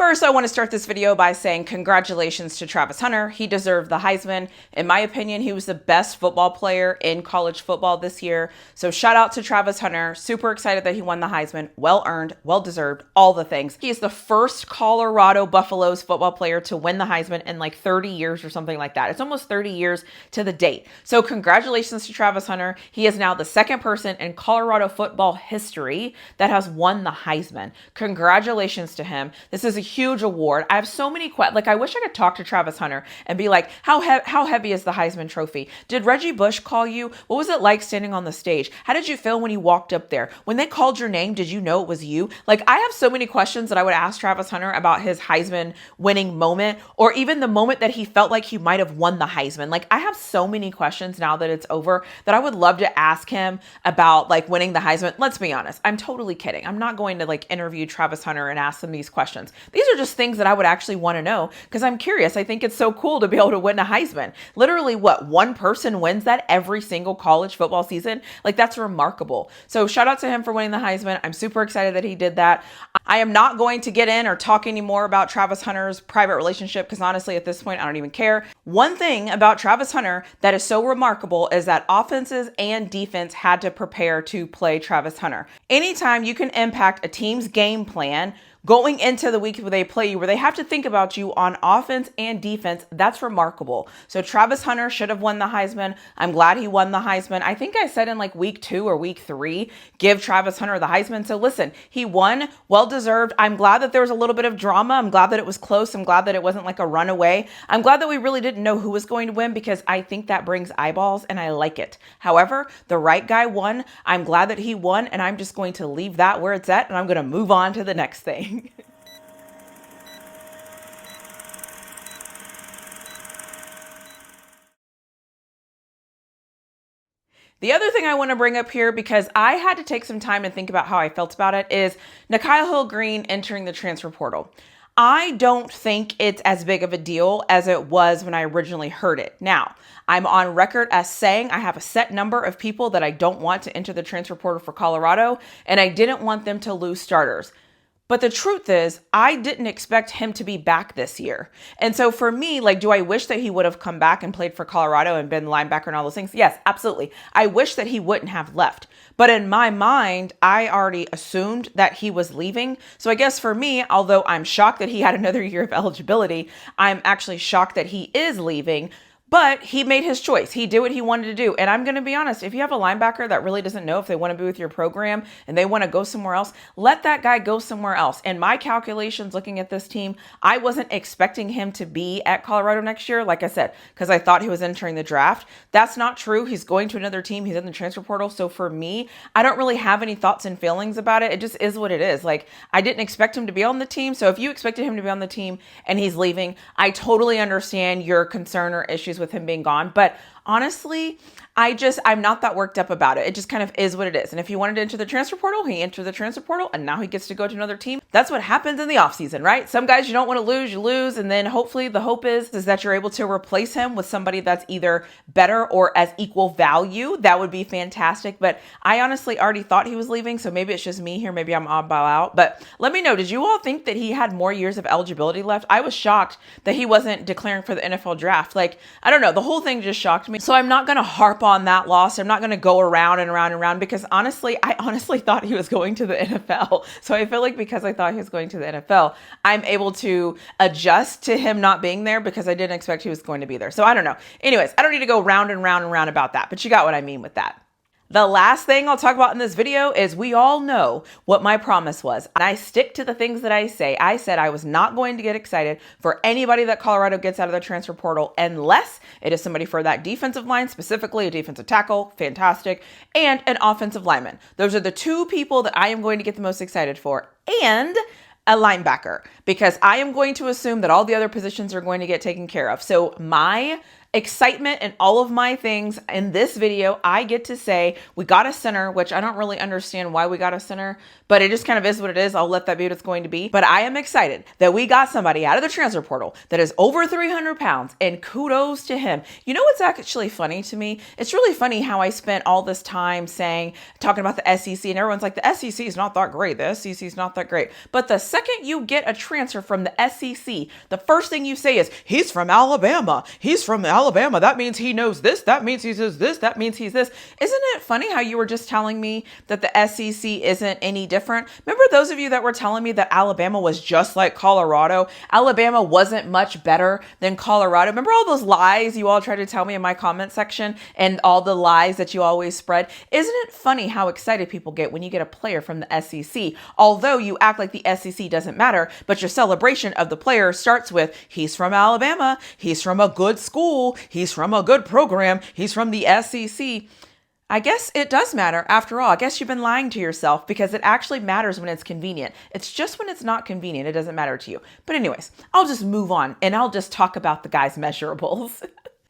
First, I want to start this video by saying congratulations to Travis Hunter. He deserved the Heisman. In my opinion, he was the best football player in college football this year. So shout out to Travis Hunter. Super excited that he won the Heisman. Well earned, well deserved, all the things. He is the first Colorado Buffaloes football player to win the Heisman in like 30 years or something like that. It's almost 30 years to the date. So congratulations to Travis Hunter. He is now the second person in Colorado football history that has won the Heisman. Congratulations to him. This is a huge award. I have so many questions. Like, I wish I could talk to Travis Hunter and be like, how heavy is the Heisman Trophy? Did Reggie Bush call you? What was it like standing on the stage? How did you feel when you walked up there? When they called your name, did you know it was you? Like, I have so many questions that I would ask Travis Hunter about his Heisman winning moment, or even the moment that he felt like he might have won the Heisman. Like, I have so many questions now that it's over that I would love to ask him about like winning the Heisman. Let's be honest. I'm totally kidding. I'm not going to like interview Travis Hunter and ask him these questions. These are just things that I would actually want to know because I'm curious. I think it's so cool to be able to win a Heisman. Literally, what, one person wins that every single college football season? Like, that's remarkable. So shout out to him for winning the Heisman. I'm super excited that he did that. I am not going to get in or talk anymore about Travis Hunter's private relationship because honestly, at this point, I don't even care. One thing about Travis Hunter that is so remarkable is that offenses and defense had to prepare to play Travis Hunter. Anytime you can impact a team's game plan going into the week where they play you, where they have to think about you on offense and defense, that's remarkable. So Travis Hunter should have won the Heisman. I'm glad he won the Heisman. I think I said in like week 2 or week 3, give Travis Hunter the Heisman. So listen, he won, well deserved. I'm glad that there was a little bit of drama. I'm glad that it was close. I'm glad that it wasn't like a runaway. I'm glad that we really didn't know who was going to win because I think that brings eyeballs and I like it. However, the right guy won. I'm glad that he won, and I'm just going to leave that where it's at, and I'm going to move on to the next thing. The other thing I want to bring up here, because I had to take some time and think about how I felt about it, is Nikhil Hill-Green entering the transfer portal. I don't think it's as big of a deal as it was when I originally heard it. Now, I'm on record as saying I have a set number of people that I don't want to enter the transfer portal for Colorado, and I didn't want them to lose starters. But the truth is, I didn't expect him to be back this year. And so for me, like, do I wish that he would have come back and played for Colorado and been linebacker and all those things? Yes, absolutely. I wish that he wouldn't have left. But in my mind, I already assumed that he was leaving. So I guess for me, although I'm shocked that he had another year of eligibility, I'm actually shocked that he is leaving. But he made his choice. He did what he wanted to do. And I'm going to be honest, if you have a linebacker that really doesn't know if they want to be with your program and they want to go somewhere else, let that guy go somewhere else. And my calculations looking at this team, I wasn't expecting him to be at Colorado next year, like I said, because I thought he was entering the draft. That's not true. He's going to another team. He's in the transfer portal. So for me, I don't really have any thoughts and feelings about it. It just is what it is. Like, I didn't expect him to be on the team. So if you expected him to be on the team and he's leaving, I totally understand your concern or issues with him being gone. But honestly, I'm not that worked up about it. It just kind of is what it is. And if he wanted to enter the transfer portal, he entered the transfer portal, and now he gets to go to another team. That's what happens in the offseason, right? Some guys you don't want to lose, you lose. And then hopefully the hope is that you're able to replace him with somebody that's either better or as equal value. That would be fantastic. But I honestly already thought he was leaving. So maybe it's just me here. Maybe I'm oddball out. But let me know, did you all think that he had more years of eligibility left? I was shocked that he wasn't declaring for the NFL draft. Like, I don't know. The whole thing just shocked me. So I'm not going to harp on that loss. I'm not going to go around and around and around because honestly, I honestly thought he was going to the NFL. So I feel like because I thought he was going to the NFL, I'm able to adjust to him not being there because I didn't expect he was going to be there. So I don't know. Anyways, I don't need to go round and round and round about that, but you got what I mean with that. The last thing I'll talk about in this video is we all know what my promise was. And I stick to the things that I say. I said I was not going to get excited for anybody that Colorado gets out of the transfer portal unless it is somebody for that defensive line, specifically a defensive tackle, fantastic, and an offensive lineman. Those are the two people that I am going to get the most excited for. And a linebacker, because I am going to assume that all the other positions are going to get taken care of. So my excitement and all of my things. In this video, I get to say we got a center, which I don't really understand why we got a center, but it just kind of is what it is. I'll let that be what it's going to be. But I am excited that we got somebody out of the transfer portal that is over 300 pounds, and kudos to him. You know what's actually funny to me? It's really funny how I spent all this time talking about the SEC, and everyone's like, the SEC is not that great. The SEC is not that great. But the second you get a transfer from the SEC, the first thing you say is, he's from Alabama. He's from Alabama. That means he knows this. That means he says this. That means he's this. Isn't it funny how you were just telling me that the SEC isn't any different? Remember those of you that were telling me that Alabama was just like Colorado? Alabama wasn't much better than Colorado. Remember all those lies you all tried to tell me in my comment section and all the lies that you always spread? Isn't it funny how excited people get when you get a player from the SEC? Although you act like the SEC doesn't matter, but your celebration of the player starts with, he's from Alabama, he's from a good school, he's from a good program, he's from the SEC. I guess it does matter after all. I guess you've been lying to yourself, because it actually matters when it's convenient. It's just when it's not convenient, it doesn't matter to you. But anyways, I'll just move on and I'll just talk about the guy's measurables.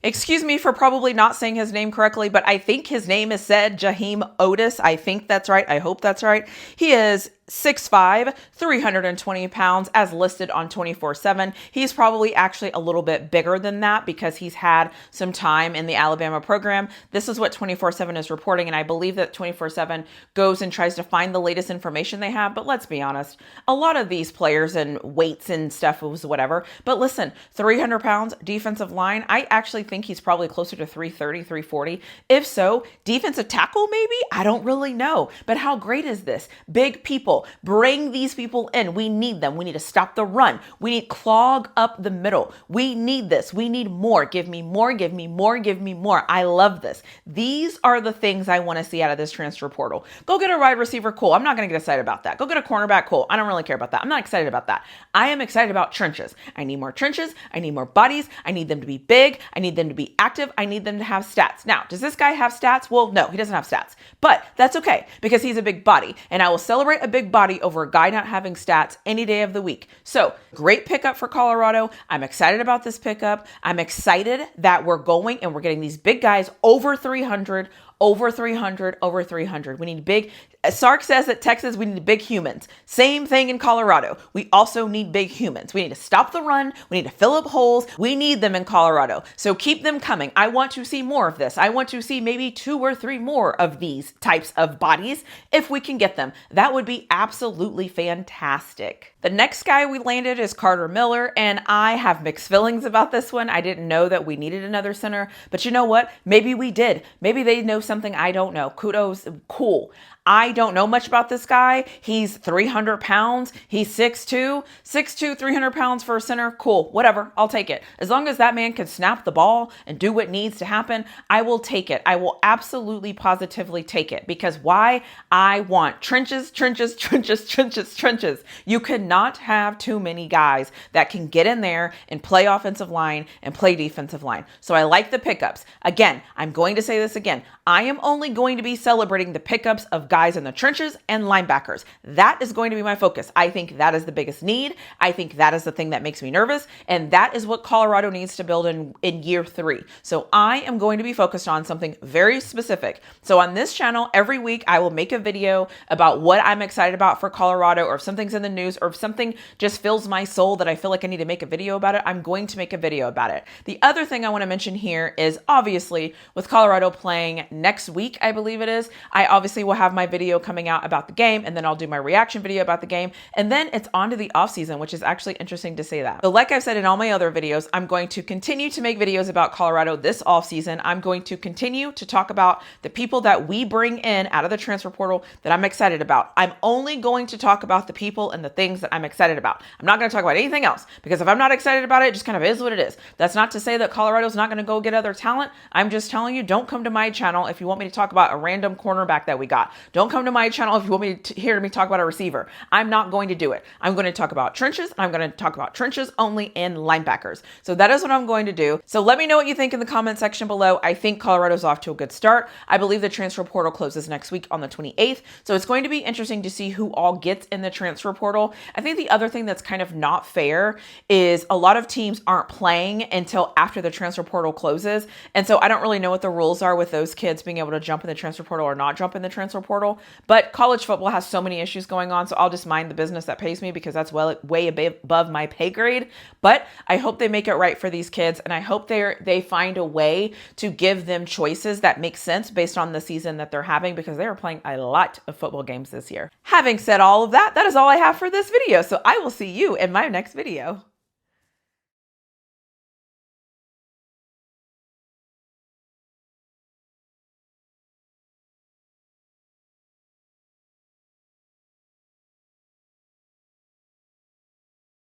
Excuse me for probably not saying his name correctly, but I think his name is said Jaheim Otis. I think that's right. I hope that's right. He is 6'5", 320 pounds as listed on 24/7. He's probably actually a little bit bigger than that because he's had some time in the Alabama program. This is what 24/7 is reporting, and I believe that 24/7 goes and tries to find the latest information they have. But let's be honest, a lot of these players and weights and stuff was whatever. But listen, 300 pounds defensive line, I actually think he's probably closer to 330, 340. If so, defensive tackle maybe? I don't really know. But how great is this? Big people. Bring these people in. We need them. We need to stop the run. We need clog up the middle. We need this. We need more. Give me more. Give me more. Give me more. I love this. These are the things I want to see out of this transfer portal. Go get a wide receiver. Cool. I'm not going to get excited about that. Go get a cornerback. Cool. I don't really care about that. I'm not excited about that. I am excited about trenches. I need more trenches. I need more bodies. I need them to be big. I need them to be active. I need them to have stats. Now, does this guy have stats? Well, no, he doesn't have stats, but that's okay because he's a big body, and I will celebrate a big body over a guy not having stats any day of the week. So great pickup for Colorado. I'm excited about this pickup. I'm excited that we're going and we're getting these big guys over 300, over 300, over 300. We need big. Sark says at Texas, we need big humans. Same thing in Colorado. We also need big humans. We need to stop the run. We need to fill up holes. We need them in Colorado. So keep them coming. I want to see more of this. I want to see maybe 2 or 3 more of these types of bodies if we can get them. That would be absolutely fantastic. The next guy we landed is Carter Miller, and I have mixed feelings about this one. I didn't know that we needed another center, but you know what? Maybe we did. Maybe they know something I don't know. Kudos. Cool. I don't know much about this guy. He's 300 pounds. He's 6'2", 300 pounds for a center. Cool, whatever, I'll take it. As long as that man can snap the ball and do what needs to happen, I will take it. I will absolutely positively take it, because why? I want trenches, trenches, trenches, trenches, trenches. You cannot have too many guys that can get in there and play offensive line and play defensive line. So I like the pickups. Again, I'm going to say this again. I am only going to be celebrating the pickups of guys in the trenches and linebackers. That is going to be my focus. I think that is the biggest need. I think that is the thing that makes me nervous. And that is what Colorado needs to build in year 3. So I am going to be focused on something very specific. So on this channel, every week, I will make a video about what I'm excited about for Colorado, or if something's in the news, or if something just fills my soul that I feel like I need to make a video about it, I'm going to make a video about it. The other thing I want to mention here is, obviously, with Colorado playing next week, I believe it is, I obviously will have my video coming out about the game, and then I'll do my reaction video about the game, and then it's on to the offseason, which is actually interesting to say that. So like I've said in all my other videos, I'm going to continue to make videos about Colorado this offseason. I'm going to continue to talk about the people that we bring in out of the transfer portal that I'm excited about. I'm only going to talk about the people and the things that I'm excited about. I'm not going to talk about anything else, because if I'm not excited about it, it just kind of is what it is. That's not to say that Colorado's not going to go get other talent. I'm just telling you, don't come to my channel if you want me to talk about a random cornerback that we got. Don't come to my channel if you want me to hear me talk about a receiver. I'm not going to do it. I'm going to talk about trenches, and I'm going to talk about trenches only in linebackers. So that is what I'm going to do. So let me know what you think in the comment section below. I think Colorado's off to a good start. I believe the transfer portal closes next week on the 28th. So it's going to be interesting to see who all gets in the transfer portal. I think the other thing that's kind of not fair is a lot of teams aren't playing until after the transfer portal closes. And so I don't really know what the rules are with those kids being able to jump in the transfer portal or not jump in the transfer portal. But college football has so many issues going on. So I'll just mind the business that pays me because that's way above my pay grade. But I hope they make it right for these kids. And I hope they find a way to give them choices that make sense based on the season that they're having, because they are playing a lot of football games this year. Having said all of that, that is all I have for this video. So I will see you in my next video.